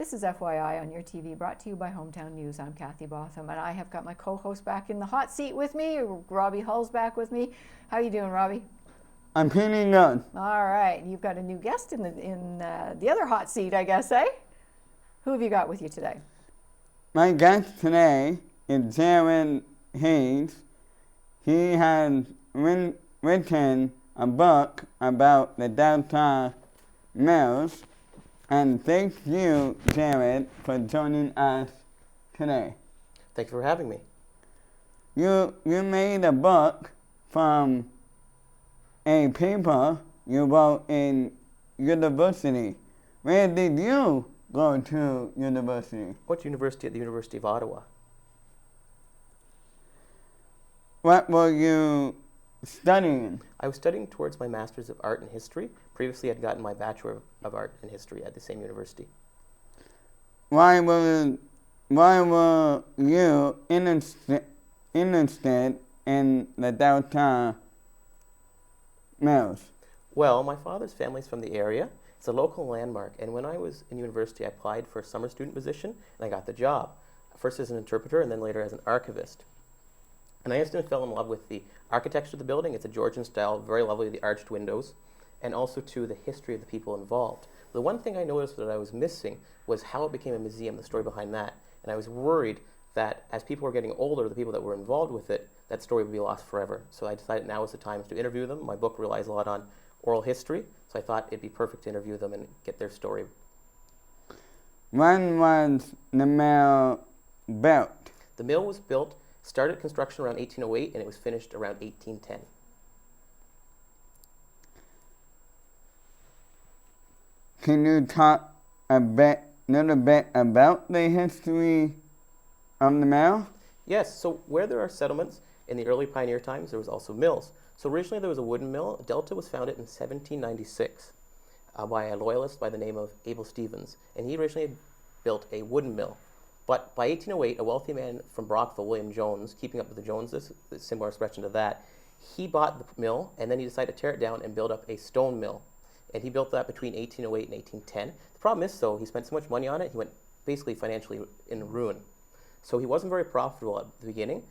This is FYI on your TV, brought to you by Hometown News. I'm Kathy Botham, and I have got my co-host back in the hot seat with me. Robbie Hull's back with me. How you doing, Robbie? I'm feeling good. All right, you've got a new guest in the other hot seat, I guess, eh? Who have you got with you today? My guest today is Jared Hayes. He has written a book about the downtown mills. And thank you, Jared, for joining us today. Thank you for having me. You made a book from a paper you wrote in university. Where did you go to university? What university? At the University of Ottawa. What were you studying? I was studying towards my Master's of Art and History. Previously, I'd gotten my Bachelor of Art and History at the same university. Why were you interested in the downtown mills? Well, my father's family's from the area. It's a local landmark, and when I was in university, I applied for a summer student position, and I got the job. First as an interpreter, and then later as an archivist. And I instantly fell in love with the architecture of the building. It's a Georgian style, very lovely, the arched windows, and also to the history of the people involved. The one thing I noticed that I was missing was how it became a museum, the story behind that. And I was worried that as people were getting older, the people that were involved with it, that story would be lost forever. So I decided now was the time to interview them. My book relies a lot on oral history, so I thought it'd be perfect to interview them and get their story. When was the mill built? The mill was built, started construction around 1808, and it was finished around 1810. Can you talk little bit about the history of the mill? Yes, so where there are settlements in the early pioneer times, there was also mills. So originally there was a wooden mill. Delta was founded in 1796 by a loyalist by the name of Abel Stevens, and he originally built a wooden mill. But by 1808, a wealthy man from Brockville, William Jones, keeping up with the Joneses, a similar expression to that, he bought the mill, and then he decided to tear it down and build up a stone mill. And he built that between 1808 and 1810. The problem is, though, he spent so much money on it, he went basically financially in ruin. So he wasn't very profitable at the beginning,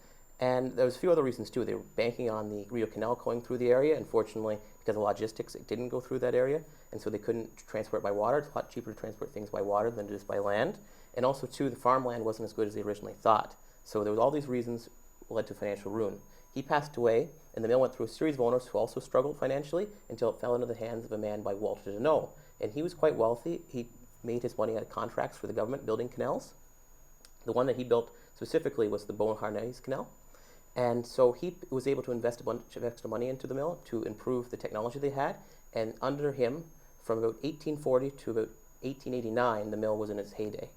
and there was a few other reasons, too. They were banking on the Rio Canal going through the area. Unfortunately, because of logistics, it didn't go through that area, and so they couldn't transport by water. It's a lot cheaper to transport things by water than it is by land. And also, too, the farmland wasn't as good as they originally thought. So there was all these reasons led to financial ruin. He passed away, and the mill went through a series of owners who also struggled financially until it fell into the hands of a man by Walter Deneau. And he was quite wealthy. He made his money out of contracts for the government building canals. The one that he built specifically was the Beauharnais Canal. And so he was able to invest a bunch of extra money into the mill to improve the technology they had. And under him, from about 1840 to about 1889, the mill was in its heyday.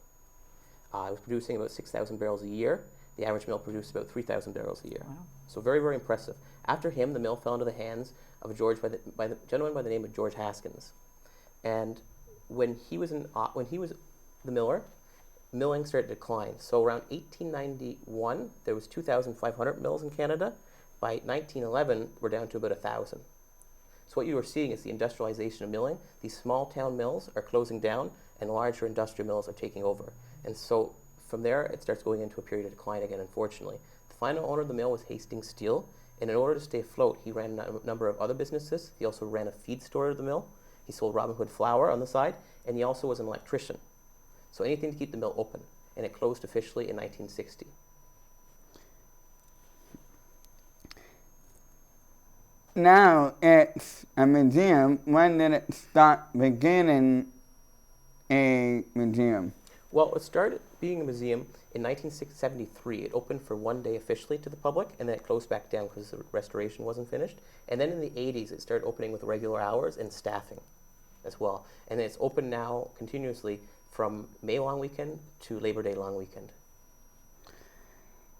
It was producing about 6,000 barrels a year. The average mill produced about 3,000 barrels a year. Wow. So very, very impressive. After him, the mill fell into the hands of a gentleman by the name of George Haskins. And when he was the miller, milling started to decline. So around 1891, there was 2,500 mills in Canada. By 1911, we're down to about 1,000. So what you are seeing is the industrialization of milling. These small town mills are closing down, and larger industrial mills are taking over. And so from there, it starts going into a period of decline again, unfortunately. The final owner of the mill was Hastings Steel, and in order to stay afloat, he ran a number of other businesses. He also ran a feed store at the mill. He sold Robin Hood flour on the side, and he also was an electrician. So anything to keep the mill open, and it closed officially in 1960. Now it's a museum. When did it start beginning a museum? Well, it started being a museum in 1973. It opened for one day officially to the public, and then it closed back down because the restoration wasn't finished. And then in the 80s, it started opening with regular hours and staffing as well. And it's open now continuously from May long weekend to Labor Day long weekend.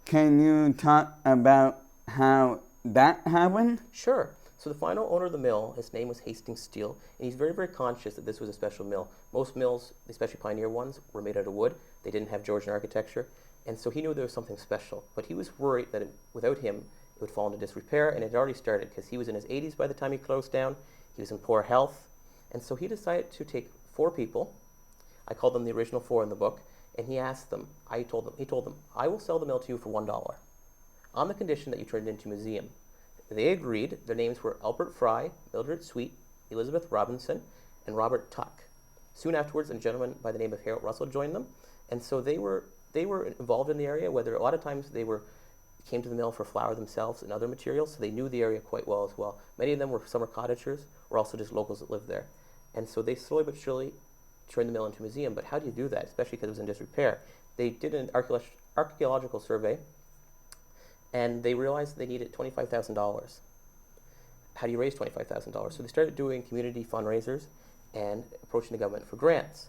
Can you talk about how that happened? Sure. So the final owner of the mill, his name was Hastings Steel, and he's very, very conscious that this was a special mill. Most mills, especially pioneer ones, were made out of wood. They didn't have Georgian architecture, and so he knew there was something special. But he was worried that without him, it would fall into disrepair, and it had already started because he was in his 80s by the time he closed down. He was in poor health, and so he decided to take 4 people, I called them the original four in the book, and he told them, I will sell the mill to you for $1 on the condition that you turn it into a museum. They agreed. Their names were Albert Fry, Mildred Sweet, Elizabeth Robinson, and Robert Tuck. Soon afterwards, a gentleman by the name of Harold Russell joined them, and so they were involved in the area. Whether a lot of times they came to the mill for flour themselves and other materials, so they knew the area quite well as well. Many of them were summer cottagers, or also just locals that lived there, and so they slowly but surely turned the mill into a museum. But how do you do that, especially because it was in disrepair? They did an archaeological survey, and they realized they needed $25,000. How do you raise $25,000? So they started doing community fundraisers and approaching the government for grants.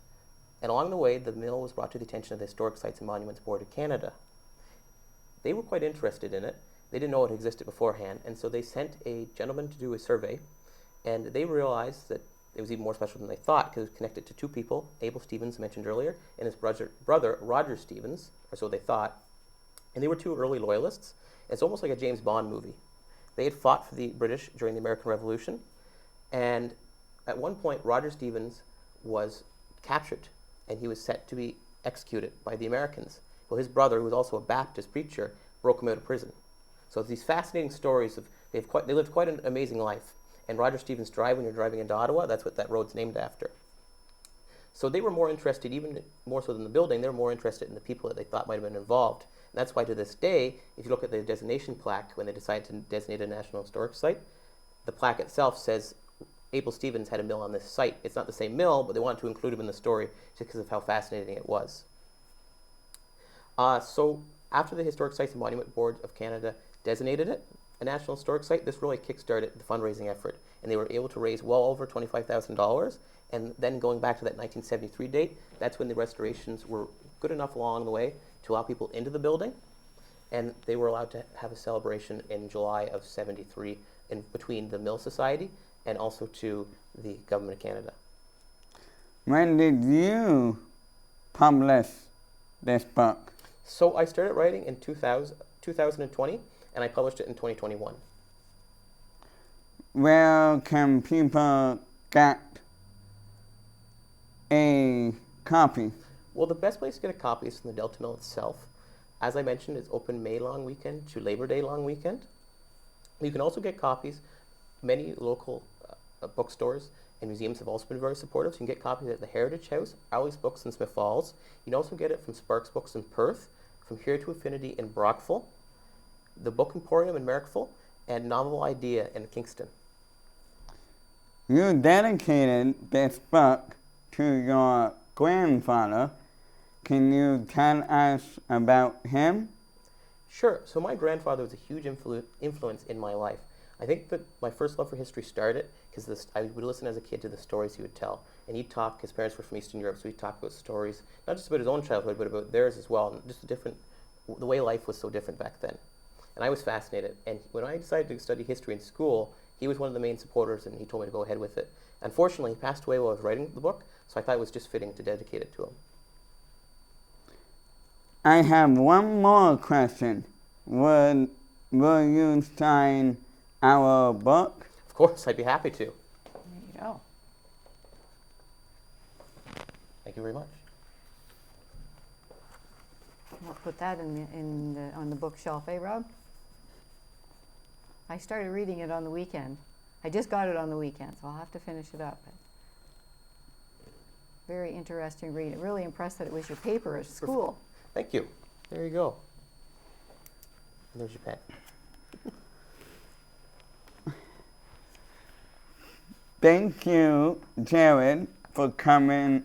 And along the way, the mill was brought to the attention of the Historic Sites and Monuments Board of Canada. They were quite interested in it. They didn't know it existed beforehand, and so they sent a gentleman to do a survey, and they realized that it was even more special than they thought because it was connected to two people, Abel Stevens, mentioned earlier, and his brother Roger Stevens, or so they thought. And they were two early loyalists. It's almost like a James Bond movie. They had fought for the British during the American Revolution, and at one point, Roger Stevens was captured, and he was set to be executed by the Americans. Well, his brother, who was also a Baptist preacher, broke him out of prison. So it's these fascinating stories of they lived quite an amazing life. And Roger Stevens Drive, when you're driving into Ottawa, that's what that road's named after. So they were more interested, even more so than the building, they were more interested in the people that they thought might have been involved. And that's why to this day, if you look at the designation plaque, when they decided to designate a National Historic Site, the plaque itself says Abel Stevens had a mill on this site. It's not the same mill, but they wanted to include him in the story just because of how fascinating it was. So after the Historic Sites and Monument Board of Canada designated it a National Historic Site, this really kickstarted the fundraising effort. And they were able to raise well over $25,000. And then going back to that 1973 date, that's when the restorations were good enough along the way to allow people into the building. And they were allowed to have a celebration in July of '73 in between the Mill Society and also to the Government of Canada. When did you publish this book? So I started writing in 2020, and I published it in 2021. Where can people get a copy? Well, the best place to get a copy is from the Delta Mill itself. As I mentioned, it's open May long weekend to Labor Day long weekend. You can also get copies. Many local bookstores and museums have also been very supportive. So you can get copies at the Heritage House, Owley's Books in Smith Falls. You can also get it from Sparks Books in Perth, from Here to Affinity in Brockville, the Book Emporium in Marrickville, and Novel Idea in Kingston. You dedicated this book to your grandfather. Can you tell us about him? Sure. So my grandfather was a huge influence in my life. I think that my first love for history started because I would listen as a kid to the stories he would tell. And he'd talk, his parents were from Eastern Europe, so he'd talk about stories, not just about his own childhood, but about theirs as well, and just the way life was so different back then. And I was fascinated. And when I decided to study history in school, he was one of the main supporters, and he told me to go ahead with it. Unfortunately, he passed away while I was writing the book, so I thought it was just fitting to dedicate it to him. I have one more question. Will you sign our book? Of course, I'd be happy to. There you go. Thank you very much. We'll put that on the bookshelf, eh, Rob? I started reading it on the weekend. I just got it on the weekend, so I'll have to finish it up. Very interesting read. Really impressed that it was your paper at school. Thank you. There you go. And there's your pen. Thank you, Jared, for coming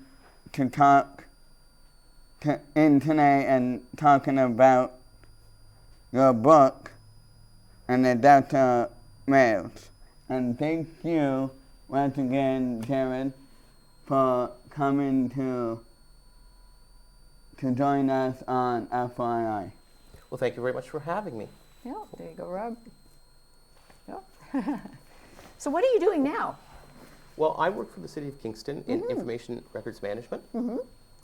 to talk in today and talking about your book and the Delta Mills. And thank you once again, Jared, for coming to join us on FYI. Well, thank you very much for having me. Yeah, there you go, Rob. Yeah. So what are you doing now? Well, I work for the City of Kingston in Information Records Management. Mm-hmm.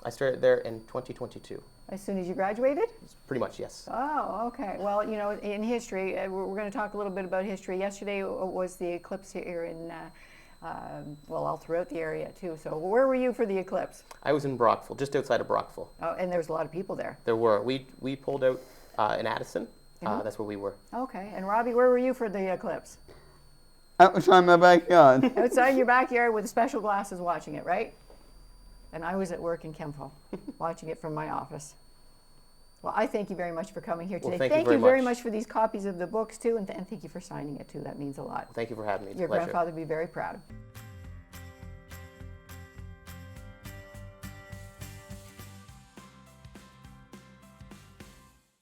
I started there in 2022. As soon as you graduated? Pretty much, yes. Oh, okay. Well, you know, in history, we're going to talk a little bit about history. Yesterday was the eclipse here in well, all throughout the area too. So where were you for the eclipse? I was in Brockville, just outside of Brockville. Oh, and there's a lot of people there. There were. We pulled out in Addison. That's where we were. Okay, and Robbie, where were you for the eclipse? Outside my backyard. Outside your backyard with special glasses watching it, right? And I was at work in Kempville, watching it from my office. Well, I thank you very much for coming here today. Well, thank you very much much for these copies of the books too, and thank you for signing it too. That means a lot. Thank you for having me. It's Your a pleasure. grandfather would be very proud.